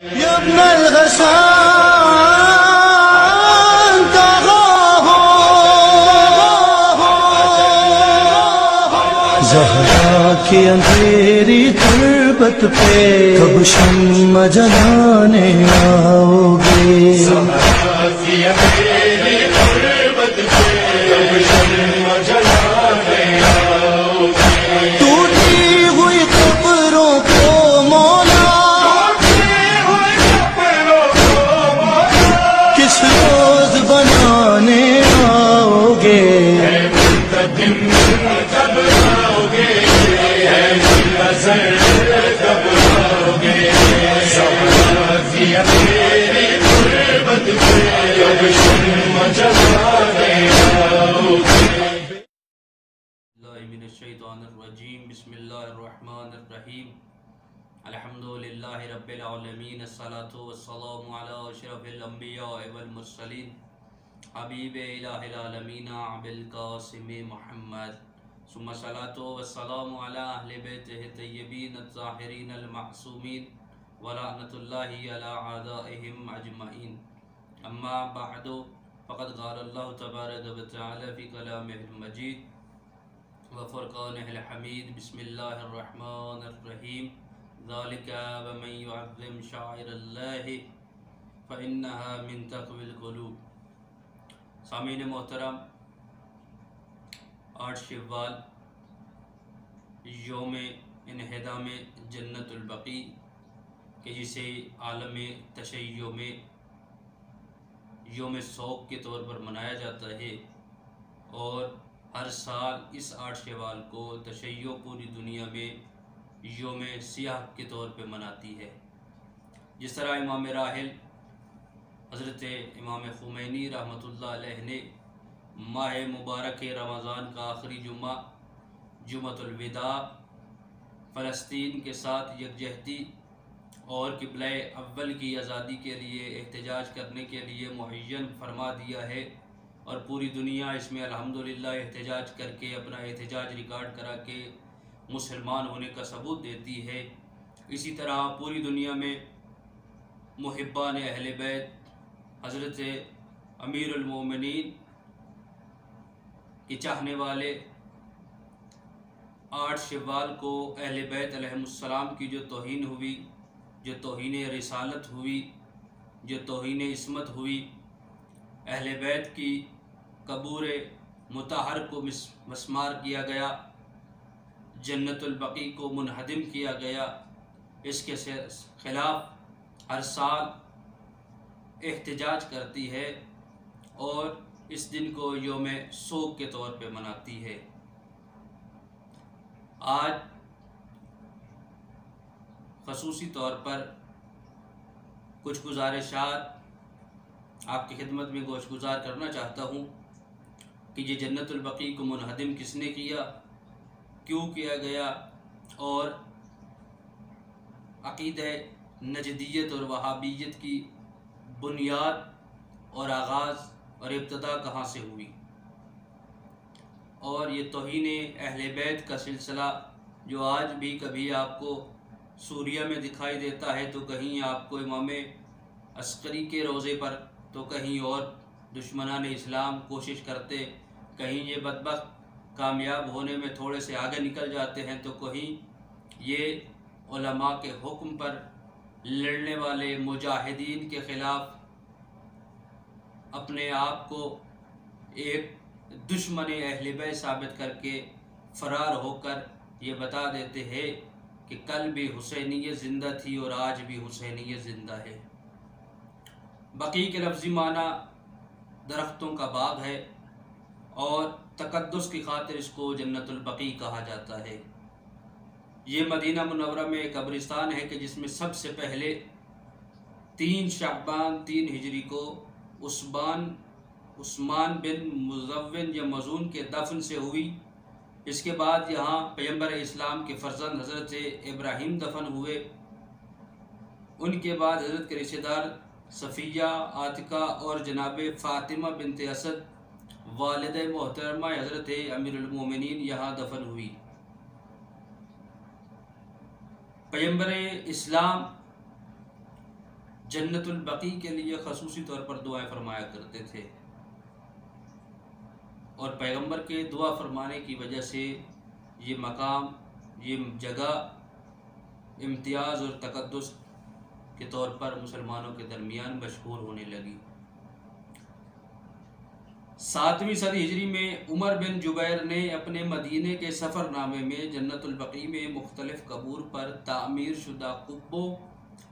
يا ابن الغسان زہرا کی اندھیری تربت پہ کب شمع جلانے آؤ گے؟ زہرا کی اندھیری تربت پہ کب شمع جلانے آؤ گے؟ ٹوٹی ہوئی قبروں کو مولا کس روز بنانے آؤ گے؟ من الشیطان الرجیم بسم اللہ الرحمن الرحیم الحمدللہ رب العالمین الصلاة والسلام علی اشرف الانبیاء والمرسلین حبیب الہ العالمین ابوالقاسم محمد ثم الصلاة والسلام علی اہل بیتہ الطیبین الطاہرین المعصومین ولعنۃ اللہ علی اعدائہم اجمعین اما بعد فقد قال اللہ تبارک و تعالی فی کلامہ المجید وفرقانہ الحمید بسم اللہ الرحمن الرحیم ذالک ومن یعظم شعائر اللہ فإنہا من تقوی القلوب۔ سامعین محترم، 8 شوال یوم انہدام جنت البقیع کہ جسے عالم تشیع میں یوم سوگ کے طور پر منایا جاتا ہے، اور ہر سال اس 8 شوال کو تشیع پوری دنیا میں یوم سیاہ کے طور پہ مناتی ہے۔ جس طرح امام راحل حضرت امام خمینی رحمۃ اللہ علیہ نے ماہ مبارک رمضان کا آخری جمعہ جمعۃ الوداع فلسطین کے ساتھ یکجہتی اور قبلہ اول کی آزادی کے لیے احتجاج کرنے کے لیے معین فرما دیا ہے، اور پوری دنیا اس میں الحمدللہ احتجاج کر کے اپنا احتجاج ریکارڈ کرا کے مسلمان ہونے کا ثبوت دیتی ہے۔ اسی طرح پوری دنیا میں محبان اہل بیت حضرت امیر المومنین کے چاہنے والے 8 شوال کو اہل بیت علیہم السلام کی جو توہین ہوئی، جو توہین رسالت ہوئی، جو توہین عصمت ہوئی، اہل بیت کی قبور مطہر کو مسمار کیا گیا، جنت البقیع کو منہدم کیا گیا، اس کے خلاف ہر سال احتجاج کرتی ہے اور اس دن کو یوم سوگ کے طور پہ مناتی ہے۔ آج خصوصی طور پر کچھ گزارشات آپ کی خدمت میں گوش گزار کرنا چاہتا ہوں کہ یہ جنت البقیع کو منہدم کس نے کیا، کیوں کیا گیا، اور عقیدہ نجدیت اور وہابیت کی بنیاد اور آغاز اور ابتدا کہاں سے ہوئی، اور یہ توہین اہل بیت کا سلسلہ جو آج بھی کبھی آپ کو سوریہ میں دکھائی دیتا ہے، تو کہیں آپ کو امام عسکری کے روضے پر، تو کہیں اور دشمنان اسلام کوشش کرتے، کہیں یہ بدبخت کامیاب ہونے میں تھوڑے سے آگے نکل جاتے ہیں، تو کہیں یہ علماء کے حکم پر لڑنے والے مجاہدین کے خلاف اپنے آپ کو ایک دشمن اہل بیت ثابت کر کے فرار ہو کر یہ بتا دیتے ہیں کہ کل بھی حسینیت زندہ تھی اور آج بھی حسینیت زندہ ہے۔ بقیع کے لفظی معنی درختوں کا باغ ہے، اور تقدس کی خاطر اس کو جنت البقیع کہا جاتا ہے۔ یہ مدینہ منورہ میں ایک قبرستان ہے کہ جس میں سب سے پہلے 3 شعبان 3 ہجری کو عثمان بن مزون یا مزون کے دفن سے ہوئی۔ اس کے بعد یہاں پیغمبر اسلام کے فرزند حضرت ابراہیم دفن ہوئے، ان کے بعد حضرت کے رشتہ دار صفیہ، عاتقہ اور جناب فاطمہ بنت اسد والدہ محترمہ حضرت امیر المومنین یہاں دفن ہوئی۔ پیغمبر اسلام جنت البقیع کے لیے خصوصی طور پر دعائیں فرمایا کرتے تھے، اور پیغمبر کے دعا فرمانے کی وجہ سے یہ مقام، یہ جگہ امتیاز اور تقدس کے طور پر مسلمانوں کے درمیان مشہور ہونے لگی۔ 7ویں صدی ہجری میں عمر بن جبیر نے اپنے مدینے کے سفر نامے میں جنت البقیع میں مختلف قبور پر تعمیر شدہ قبوں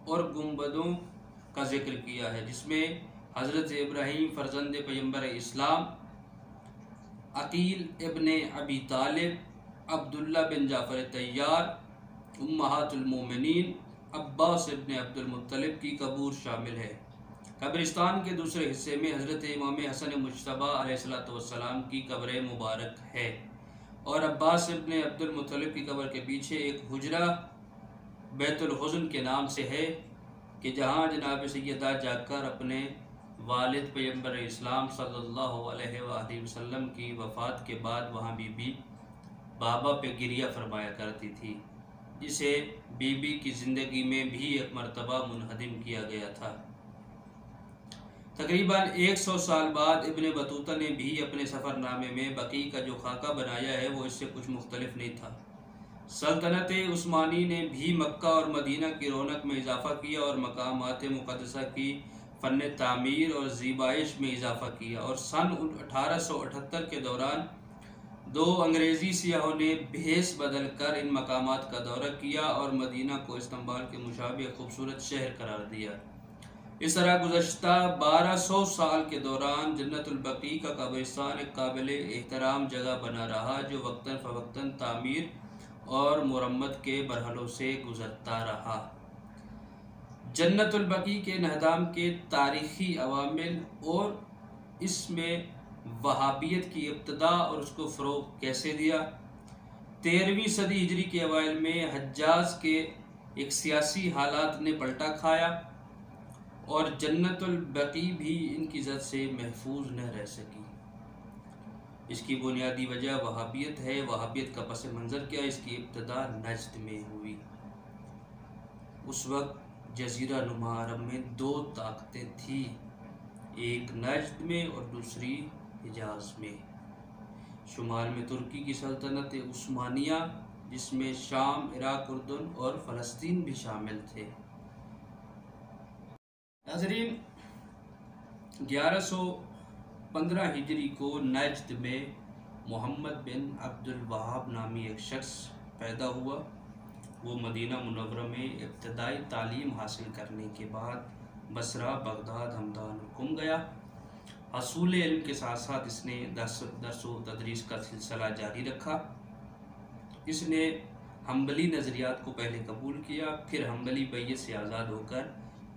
اور گنبدوں کا ذکر کیا ہے، جس میں حضرت ابراہیم فرزند پیغمبر اسلام، عقیل ابن ابی طالب، عبداللہ بن جعفر طیار، امہات المومنین، عباس ابن عبد المطلب کی قبور شامل ہے۔ قبرستان کے دوسرے حصے میں حضرت امام حسن مجتبیٰ علیہ السلام کی قبر مبارک ہے، اور عباس ابن عبد المطلب کی قبر کے پیچھے ایک حجرہ بیت الحزن کے نام سے ہے کہ جہاں جناب سیدہ جا کر اپنے والد پیغمبر اسلام صلی اللہ علیہ وآلہ وسلم کی وفات کے بعد وہاں بی بی بابا پہ گریہ فرمایا کرتی تھی، جسے بی بی کی زندگی میں بھی ایک مرتبہ منہدم کیا گیا تھا۔ تقریباً 100 سال بعد ابن بطوطہ نے بھی اپنے سفر نامے میں بقیع کا جو خاکہ بنایا ہے وہ اس سے کچھ مختلف نہیں تھا۔ سلطنت عثمانی نے بھی مکہ اور مدینہ کی رونق میں اضافہ کیا اور مقامات مقدسہ کی فن تعمیر اور زیبائش میں اضافہ کیا، اور سن 1878 کے دوران 2 انگریزی سیاحوں نے بھیس بدل کر ان مقامات کا دورہ کیا اور مدینہ کو استنبول کے مشابہ خوبصورت شہر قرار دیا۔ اس طرح گزشتہ 1200 سال کے دوران جنت البقیع کا قبرستان ایک قابل احترام جگہ بنا رہا، جو وقتاً فوقتاً تعمیر اور مرمت کے مرحلوں سے گزرتا رہا۔ جنت البقیع کے انہدام کے تاریخی عوامل اور اس میں وہابیت کی ابتدا اور اس کو فروغ کیسے دیا۔ 13ویں صدی ہجری کے اوائل میں حجاز کے ایک سیاسی حالات نے پلٹا کھایا اور جنت البقیع بھی ان کی زد سے محفوظ نہ رہ سکی۔ اس کی بنیادی وجہ وہابیت ہے۔ وہابیت کا پس منظر کیا؟ اس کی ابتدا نجد میں ہوئی۔ اس وقت جزیرہ نما عرب میں 2 طاقتیں تھیں، ایک نجد میں اور دوسری حجاز میں۔ شمال میں ترکی کی سلطنت عثمانیہ، جس میں شام، عراق، اردن اور فلسطین بھی شامل تھے۔ ناظرین، 1115 ہجری کو نجد میں محمد بن عبد الوہاب نامی ایک شخص پیدا ہوا۔ وہ مدینہ منورہ میں ابتدائی تعلیم حاصل کرنے کے بعد بصرہ، بغداد، ہمدان اور قم گیا۔ حصول علم کے ساتھ ساتھ اس نے درس و تدریس کا سلسلہ جاری رکھا۔ اس نے حنبلی نظریات کو پہلے قبول کیا، پھر حنبلی بیعت سے آزاد ہو کر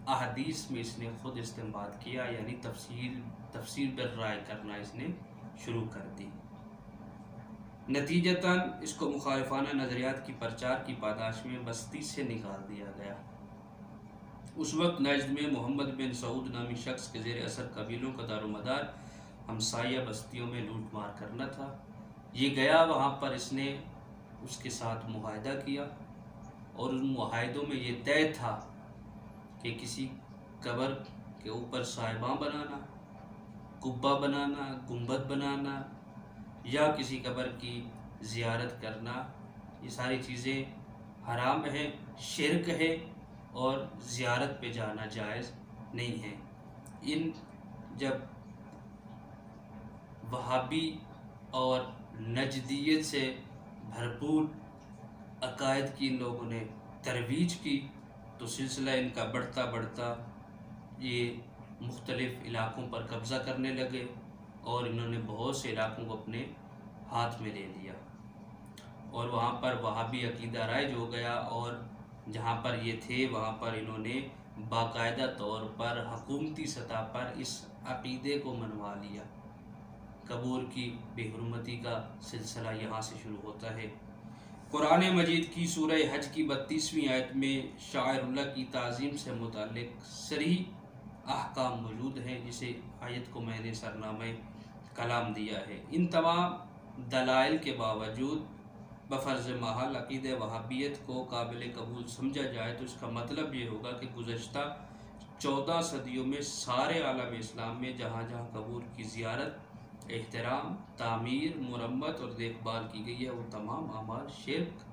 احادیث میں اس نے خود استنباط کیا، یعنی تفسیر بالرائے کرنا اس نے شروع کر دی۔ نتیجتاً اس کو مخالفانہ نظریات کی پرچار کی پاداش میں بستی سے نکال دیا گیا۔ اس وقت نجد میں محمد بن سعود نامی شخص کے زیر اثر قبیلوں کا دار و مدار ہمسایہ بستیوں میں لوٹ مار کرنا تھا۔ یہ گیا، وہاں پر اس نے اس کے ساتھ معاہدہ کیا، اور ان معاہدوں میں یہ طے تھا کہ کسی قبر کے اوپر صاحباں بنانا، قبہ بنانا، گنبد بنانا یا کسی قبر کی زیارت کرنا، یہ ساری چیزیں حرام ہیں، شرک ہے، اور زیارت پہ جانا جائز نہیں ہے۔ جب وہابی اور نجدیت سے بھرپور عقائد کی ان لوگوں نے ترویج کی تو سلسلہ ان کا بڑھتا بڑھتا یہ مختلف علاقوں پر قبضہ کرنے لگے، اور انہوں نے بہت سے علاقوں کو اپنے ہاتھ میں لے لیا، اور وہاں پر وہابی عقیدہ رائج ہو گیا، اور جہاں پر یہ تھے وہاں پر انہوں نے باقاعدہ طور پر حکومتی سطح پر اس عقیدے کو منوا لیا۔ قبور کی بے حرمتی کا سلسلہ یہاں سے شروع ہوتا ہے۔ قرآن مجید کی سورہ حج کی 32ویں آیت میں شاعر اللہ کی تعظیم سے متعلق صریح احکام موجود ہیں، جسے آیت کو میں نے سرنامہ کلام دیا ہے۔ ان تمام دلائل کے باوجود بفرض محال عقیدہ وہابیت کو قابل قبول سمجھا جائے تو اس کا مطلب یہ ہوگا کہ گزشتہ 14 صدیوں میں سارے عالم اسلام میں جہاں جہاں قبور کی زیارت، احترام، تعمیر، مرمت اور دیکھ بھال کی گئی ہے، وہ تمام اعمال شرک،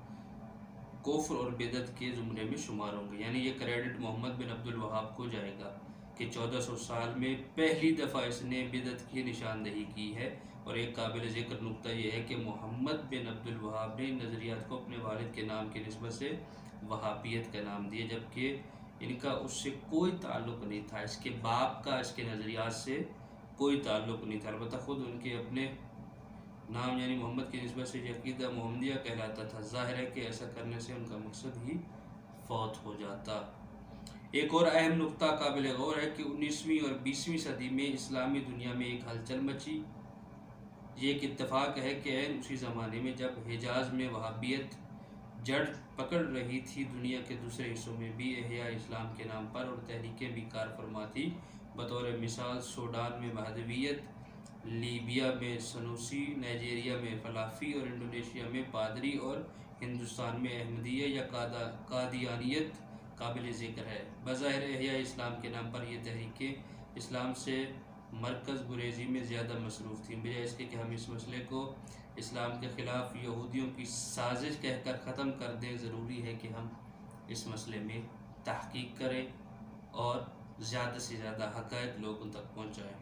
کفر اور بدعت کے زمرے میں شمار ہوں گے۔ یعنی یہ کریڈٹ محمد بن عبد الوہاب کو جائے گا کہ 1400 سال میں پہلی دفعہ اس نے بدعت کی نشاندہی کی ہے۔ اور ایک قابل ذکر نکتہ یہ ہے کہ محمد بن عبد الوہاب نے ان نظریات کو اپنے والد کے نام کی نسبت سے وہابیت کا نام دیا، جبکہ ان کا اس سے کوئی تعلق نہیں تھا، اس کے باپ کا اس کے نظریات سے کوئی تعلق نہیں تھا۔ البتہ خود ان کے اپنے نام یعنی محمد کی نسبت سے یہ عقیدہ محمدیہ کہلاتا تھا۔ ظاہر ہے کہ ایسا کرنے سے ان کا مقصد ہی فوت ہو جاتا۔ ایک اور اہم نکتہ قابل غور ہے کہ 19ویں اور 20ویں صدی میں اسلامی دنیا میں ایک ہلچل مچی۔ یہ ایک اتفاق ہے کہ عین اسی زمانے میں جب حجاز میں وہابیت جڑ پکڑ رہی تھی، دنیا کے دوسرے حصوں میں بھی احیاء اسلام کے نام پر اور تحریکیں بھی کار فرما تھیں۔ بطور مثال سوڈان میں مہدویت، لیبیا میں سنوسی، نائجیریا میں فلافی اور انڈونیشیا میں پادری اور ہندوستان میں احمدیہ یا قادیانیت قابل ذکر ہے۔ بظاہر احیاء اسلام کے نام پر یہ تحریکیں اسلام سے مرکز گریزی میں زیادہ مصروف تھیں، بجائے اس کے کہ ہم اس مسئلے کو اسلام کے خلاف یہودیوں کی سازش کہہ کر ختم کر دیں۔ ضروری ہے کہ ہم اس مسئلے میں تحقیق کریں اور زیادہ سے زیادہ حقائق لوگوں تک پہنچائیں۔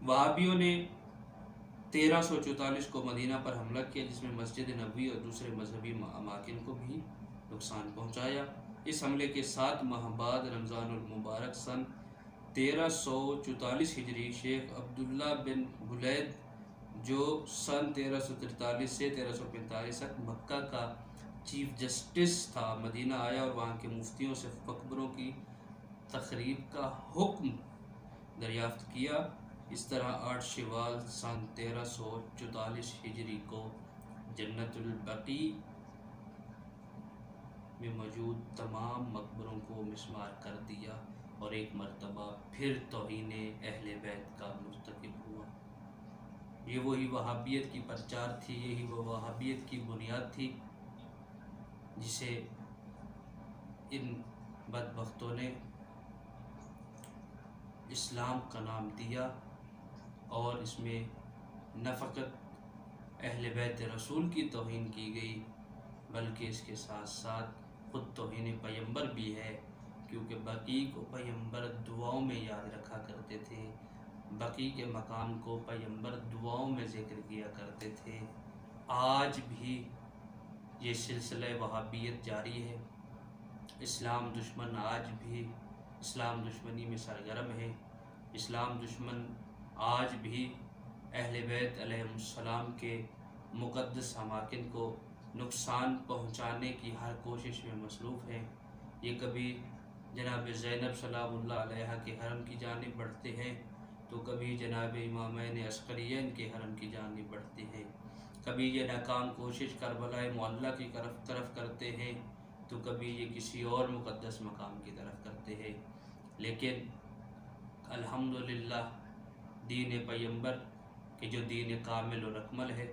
وہابیوں نے 1344 کو مدینہ پر حملہ کیا، جس میں مسجد نبوی اور دوسرے مذہبی اماکن کو بھی نقصان پہنچایا۔ اس حملے کے 7 ماہ بعد رمضان المبارک سن 1344 ہجری، شیخ عبداللہ بن بلید جو سن 1343 سے 1345 تک مکہ کا چیف جسٹس تھا، مدینہ آیا اور وہاں کے مفتیوں سے مقبروں کی تخریب کا حکم دریافت کیا۔ اس طرح 8 شوال سن 1344 ہجری کو جنت البقیع میں موجود تمام مقبروں کو مسمار کر دیا اور ایک مرتبہ پھر توہین اہل بیت کا مرتکب ہوا۔ یہ وہی وہابیت کی پرچار تھی، یہی وہ وہابیت کی بنیاد تھی جسے ان بدبختوں نے اسلام کا نام دیا، اور اس میں نہ فقط اہل بیت رسول کی توہین کی گئی بلکہ اس کے ساتھ ساتھ خود توہین پیغمبر بھی ہے، کیونکہ بقیع کو پیغمبر دعاؤں میں یاد رکھا کرتے تھے، بقیع کے مقام کو پیغمبر دعاؤں میں ذکر کیا کرتے تھے۔ آج بھی یہ سلسلہ وہابیت جاری ہے۔ اسلام دشمن آج بھی اسلام دشمنی میں سرگرم ہے۔ اسلام دشمن آج بھی اہل بیت علیہ السلام کے مقدس اماکن کو نقصان پہنچانے کی ہر کوشش میں مصروف ہے۔ یہ کبھی جناب زینب سلام اللہ علیہا کے حرم کی جانب بڑھتے ہیں تو کبھی جناب امامین عسقریین کے حرم کی جانب بڑھتے ہیں، کبھی یہ ناکام کوشش کربلا معلیٰ کی طرف کرتے ہیں تو کبھی یہ کسی اور مقدس مقام کی طرف کرتے ہیں۔ لیکن الحمدللہ دین پیغمبر کہ جو دین کامل و اکمل ہے،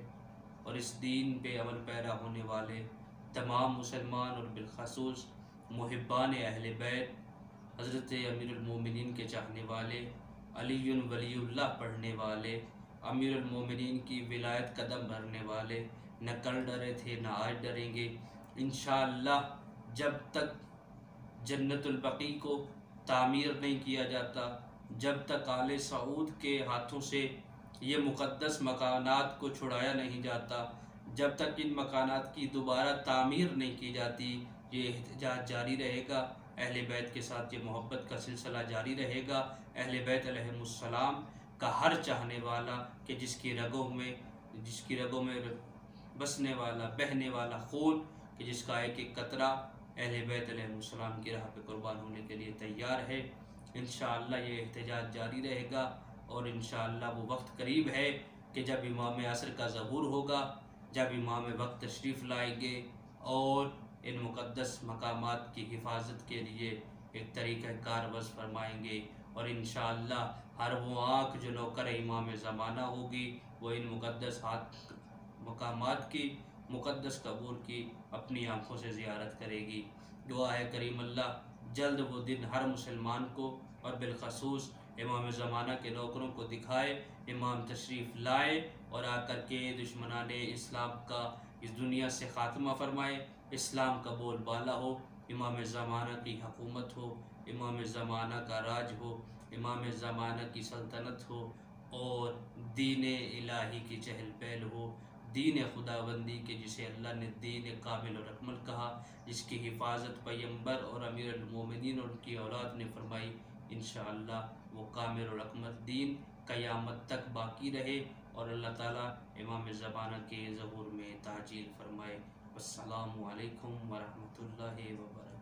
اور اس دین پہ عمل پیرا ہونے والے تمام مسلمان اور بالخصوص محبان اہل بیت، حضرت امیر المومنین کے چاہنے والے، علی ولی اللہ پڑھنے والے، امیر المومنین کی ولایت قدم بھرنے والے نہ کل ڈرے تھے نہ آج ڈریں گے۔ انشاءاللہ جب تک جنت البقیع کو تعمیر نہیں کیا جاتا، جب تک آل سعود کے ہاتھوں سے یہ مقدس مکانات کو چھڑایا نہیں جاتا، جب تک ان مکانات کی دوبارہ تعمیر نہیں کی جاتی، یہ احتجاج جاری رہے گا، اہل بیت کے ساتھ یہ محبت کا سلسلہ جاری رہے گا۔ اہل بیت علیہ السلام کا ہر چاہنے والا کہ جس کی رگوں میں بسنے والا بہنے والا خون، کہ جس کا ایک ایک قطرہ اہل بیت علیہ السلام کی راہ پہ قربان ہونے کے لیے تیار ہے، انشاءاللہ یہ احتجاج جاری رہے گا۔ اور انشاءاللہ وہ وقت قریب ہے کہ جب امام عصر کا ظہور ہوگا، جب امام وقت تشریف لائیں گے اور ان مقدس مقامات کی حفاظت کے لیے ایک طریقہ کار وضع فرمائیں گے، اور انشاءاللہ ہر وہ آنکھ جو نوکر امام زمانہ ہوگی وہ ان مقدس مقامات کی، مقدس قبور کی اپنی آنکھوں سے زیارت کرے گی۔ دعا ہے کریم اللہ جلد وہ دن ہر مسلمان کو اور بالخصوص امام زمانہ کے نوکروں کو دکھائے، امام تشریف لائے اور آ کر کے دشمنان اسلام کا اس دنیا سے خاتمہ فرمائے، اسلام کا بول بالا ہو، امام زمانہ کی حکومت ہو، امام زمانہ کا راج ہو، امام زمانہ کی سلطنت ہو، اور دین الہی کی چہل پہل ہو، دین خداوندی کے جسے اللہ نے دین کامل اور اکمل کہا، جس کی حفاظت پیغمبر اور امیر المومنین اور ان کی اولاد نے فرمائی، انشاءاللہ وہ کامل اور اکمل دین قیامت تک باقی رہے اور اللہ تعالیٰ امام زمانہ کے ظہور میں تعجیل فرمائے۔ السلام علیکم ورحمۃ اللہ وبرکاتہ۔